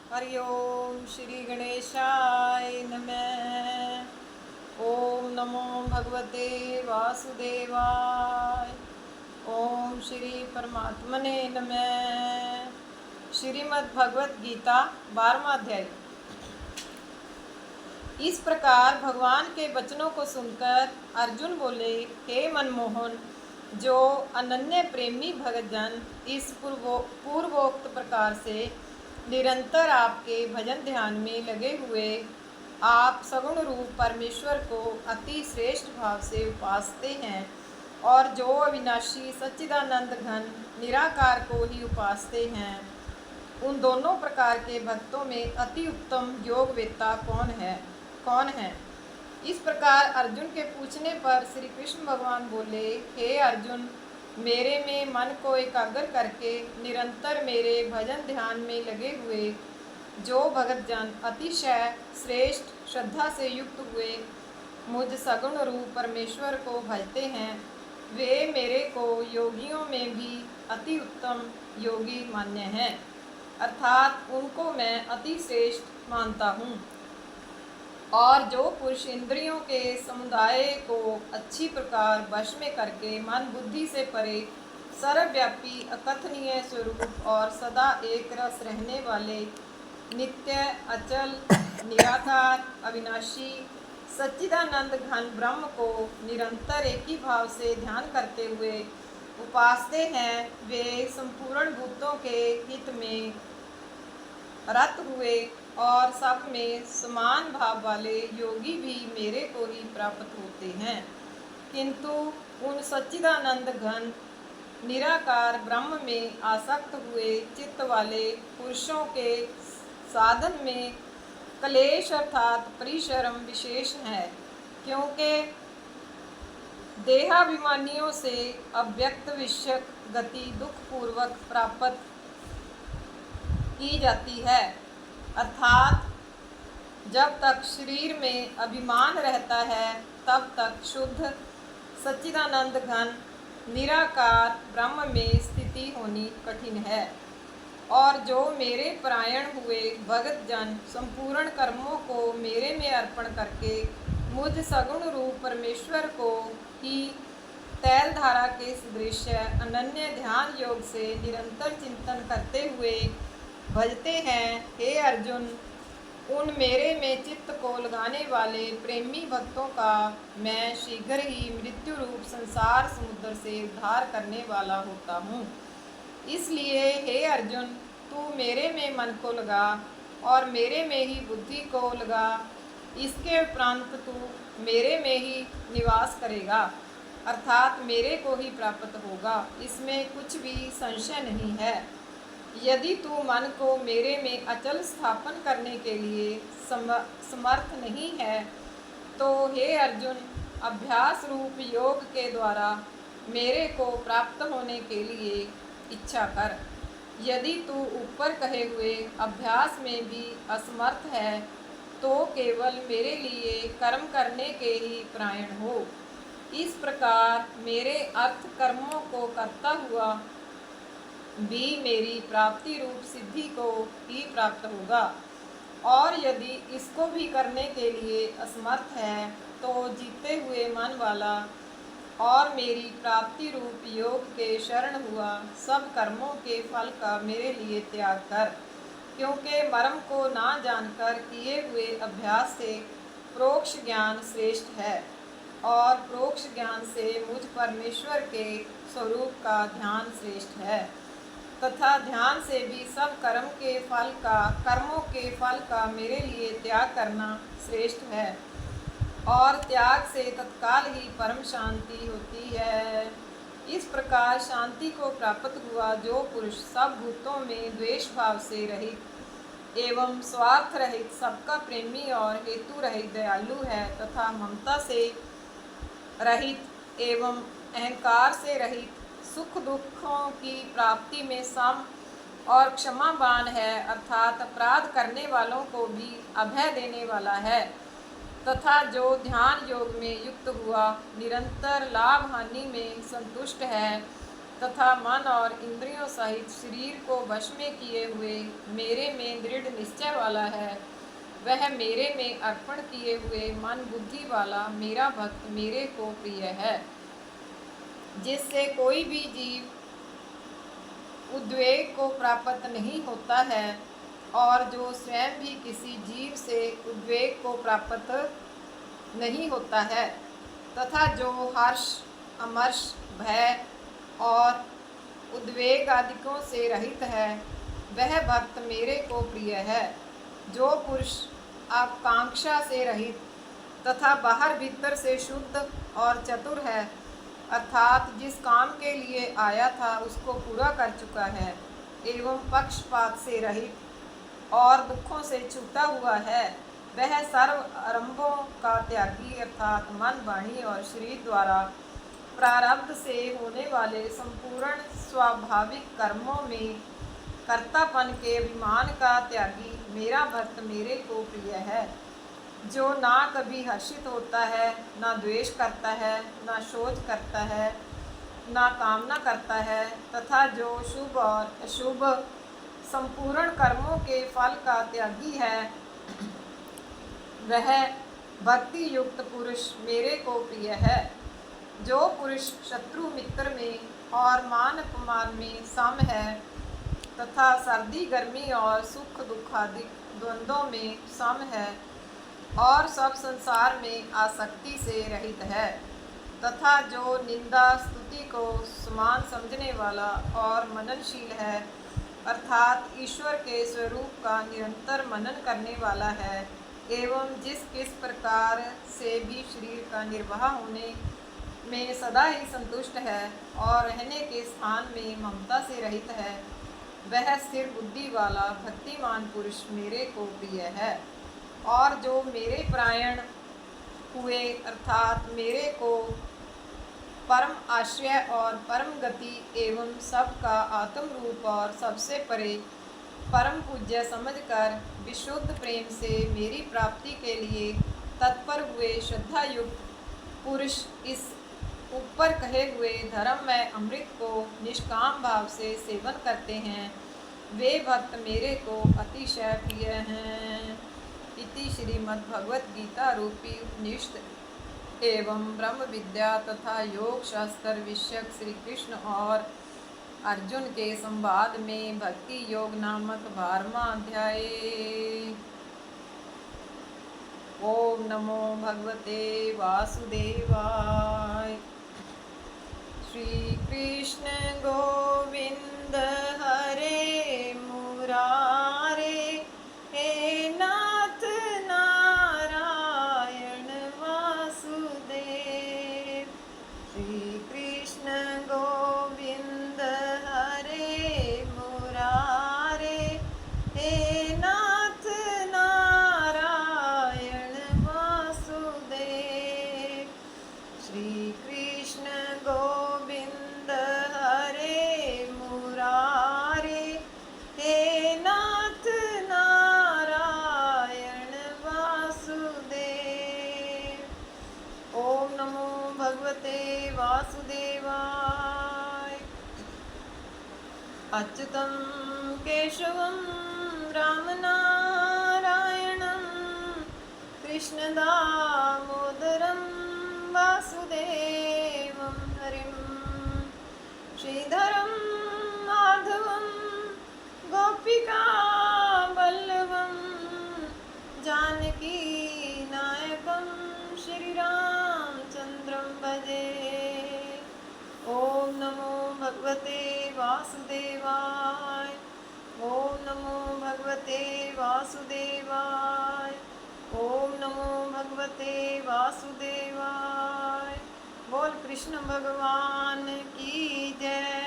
हरि ओम श्री गणेशाय नमः। ओम नमो भगवते वासुदेवाय। ओम श्री परमात्मने नमः। श्रीमद् भगवत गीता 12वां अध्याय। इस प्रकार भगवान के वचनों को सुनकर अर्जुन बोले, हे मनमोहन, जो अनन्य प्रेमी भक्तजन इस पूर्वोक्त प्रकार से निरंतर आपके भजन ध्यान में लगे हुए आप सगुण रूप परमेश्वर को अति श्रेष्ठ भाव से उपासते हैं और जो अविनाशी सच्चिदानंद घन निराकार को ही उपासते हैं, उन दोनों प्रकार के भक्तों में अति उत्तम योगवेत्ता कौन है। इस प्रकार अर्जुन के पूछने पर श्री कृष्ण भगवान बोले, हे अर्जुन, मेरे में मन को एकाग्र करके निरंतर मेरे भजन ध्यान में लगे हुए जो भगतजन अतिशय श्रेष्ठ श्रद्धा से युक्त हुए मुझ सगुण रूप परमेश्वर को भजते हैं, वे मेरे को योगियों में भी अति उत्तम योगी मान्य हैं, अर्थात उनको मैं अति श्रेष्ठ मानता हूँ। और जो पुरुष इंद्रियों के समुदाय को अच्छी प्रकार वश में करके मन बुद्धि से परे सर्वव्यापी अकथनीय स्वरूप और सदा एक रस रहने वाले नित्य अचल निराकार अविनाशी सच्चिदानंद घन ब्रह्म को निरंतर एक ही भाव से ध्यान करते हुए उपासते हैं, वे संपूर्ण भूतों के हित में रत हुए और सब में समान भाव वाले योगी भी मेरे को ही प्राप्त होते हैं। किंतु उन सच्चिदानंद घन निराकार ब्रह्म में आसक्त हुए चित्त वाले पुरुषों के साधन में क्लेश अर्थात परिश्रम विशेष है, क्योंकि देहाभिमानियों से अव्यक्त विषयक गति दुखपूर्वक प्राप्त की जाती है, अर्थात जब तक शरीर में अभिमान रहता है तब तक शुद्ध सच्चिदानंद घन निराकार ब्रह्म में स्थिति होनी कठिन है। और जो मेरे परायण हुए भगत जन संपूर्ण कर्मों को मेरे में अर्पण करके मुझ सगुण रूप परमेश्वर को ही तैल धारा के सदृश अनन्य ध्यान योग से निरंतर चिंतन करते हुए भजते हैं, हे अर्जुन, उन मेरे में चित्त को लगाने वाले प्रेमी भक्तों का मैं शीघ्र ही मृत्यु रूप संसार समुद्र से उद्धार करने वाला होता हूँ। इसलिए हे अर्जुन, तू मेरे में मन को लगा और मेरे में ही बुद्धि को लगा। इसके उपरांत तू मेरे में ही निवास करेगा, अर्थात मेरे को ही प्राप्त होगा, इसमें कुछ भी संशय नहीं है। यदि तू मन को मेरे में अचल स्थापन करने के लिए समर्थ नहीं है, तो हे अर्जुन, अभ्यास रूप योग के द्वारा मेरे को प्राप्त होने के लिए इच्छा कर। यदि तू ऊपर कहे हुए अभ्यास में भी असमर्थ है, तो केवल मेरे लिए कर्म करने के ही परायण हो। इस प्रकार मेरे अर्थ कर्मों को करता हुआ भी मेरी प्राप्ति रूप सिद्धि को ही प्राप्त होगा, और यदि इसको भी करने के लिए असमर्थ है, तो जीते हुए मन वाला और मेरी प्राप्ति रूप योग के शरण हुआ सब कर्मों के फल का मेरे लिए त्याग कर, क्योंकि मर्म को ना जानकर किए हुए अभ्यास से प्रोक्ष ज्ञान श्रेष्ठ है, और प्रोक्ष ज्ञान से मुझ परमेश्वर के स्वरूप का ध्यान श्रेष्ठ है, तथा ध्यान से भी सब कर्मों के फल का मेरे लिए त्याग करना श्रेष्ठ है, और त्याग से तत्काल ही परम शांति होती है। इस प्रकार शांति को प्राप्त हुआ जो पुरुष सब भूतों में द्वेष भाव से रहित एवं स्वार्थ रहित, सबका प्रेमी और हेतु रहित दयालु है, तथा ममता से रहित एवं अहंकार से रहित, सुख दुखों की प्राप्ति में सम और क्षमावान है, अर्थात अपराध करने वालों को भी अभय देने वाला है, तथा जो ध्यान योग में युक्त हुआ निरंतर लाभ हानि में संतुष्ट है, तथा मन और इंद्रियों सहित शरीर को वश में किए हुए मेरे में दृढ़ निश्चय वाला है, वह मेरे में अर्पण किए हुए मन बुद्धि वाला मेरा भक्त मेरे को प्रिय है। जिससे कोई भी जीव उद्वेग को प्राप्त नहीं होता है और जो स्वयं भी किसी जीव से उद्वेग को प्राप्त नहीं होता है, तथा जो हर्ष, अमर्ष, भय और उद्वेग आदिकों से रहित है, वह भक्त मेरे को प्रिय है। जो पुरुष आकांक्षा से रहित तथा बाहर भीतर से शुद्ध और चतुर है, अर्थात जिस काम के लिए आया था उसको पूरा कर चुका है, एवं पक्षपात से रहित और दुखों से छूटा हुआ है, वह सर्व आरंभों का त्यागी अर्थात मन, वाणी और शरीर द्वारा प्रारब्ध से होने वाले संपूर्ण स्वाभाविक कर्मों में कर्तापन के अभिमान का त्यागी मेरा भक्त मेरे को प्रिय है। जो ना कभी हर्षित होता है, ना द्वेष करता है, ना शोच करता है, ना कामना करता है, तथा जो शुभ और अशुभ संपूर्ण कर्मों के फल का त्यागी है, वह भक्ति युक्त पुरुष मेरे को प्रिय है। जो पुरुष शत्रु मित्र में और मान अपमान में सम है तथा सर्दी गर्मी और सुख दुख आदि द्वंद्वों में सम है और सब संसार में आसक्ति से रहित है, तथा जो निंदा स्तुति को समान समझने वाला और मननशील है, अर्थात ईश्वर के स्वरूप का निरंतर मनन करने वाला है, एवं जिस किस प्रकार से भी शरीर का निर्वाह होने में सदा ही संतुष्ट है और रहने के स्थान में ममता से रहित है, वह स्थिर बुद्धि वाला भक्तिमान पुरुष मेरे को प्रिय है। और जो मेरे परायण हुए अर्थात मेरे को परम आश्रय और परम गति एवं सबका आत्म रूप और सबसे परे परम पूज्य समझकर विशुद्ध प्रेम से मेरी प्राप्ति के लिए तत्पर हुए श्रद्धा युक्त पुरुष इस ऊपर कहे हुए धर्ममय अमृत को निष्काम भाव से सेवन करते हैं, वे भक्त मेरे को अतिशय प्रिय हैं। इति श्रीमद्भगवत गीता रूपी उपनिषद एवं ब्रह्म विद्या तथा योग शास्त्र विषयक श्री कृष्ण और अर्जुन के संवाद में भक्ति योग नामक 12वां अध्याय। ओम नमो भगवते वासुदेवाय। श्री कृष्ण गोविंद हरे मुरारे, हे नाथ नारायण वासुदेव। श्री कृष्ण गोविंद हरे मुरारे, हे नाथ नारायण वासुदेव। श्री कृष्ण गोविंद हरे मुरारे, हे नाथ नारायण वासुदेव। ओम नमो भगवते वासुदेवाय। अच्युतं केशवं रामनारायणं कृष्ण दामोदरं वासुदेवं हरिं श्रीधरं माधवं गोपिका वल्लभं जानकी नायकं श्रीरामचन्द्रं भजे। ओम नमो भगवते वासुदेवाय। ओम नमो भगवते वासुदेवाय। ओम नमो भगवते वासुदेवाय। बोल कृष्ण भगवान की जय।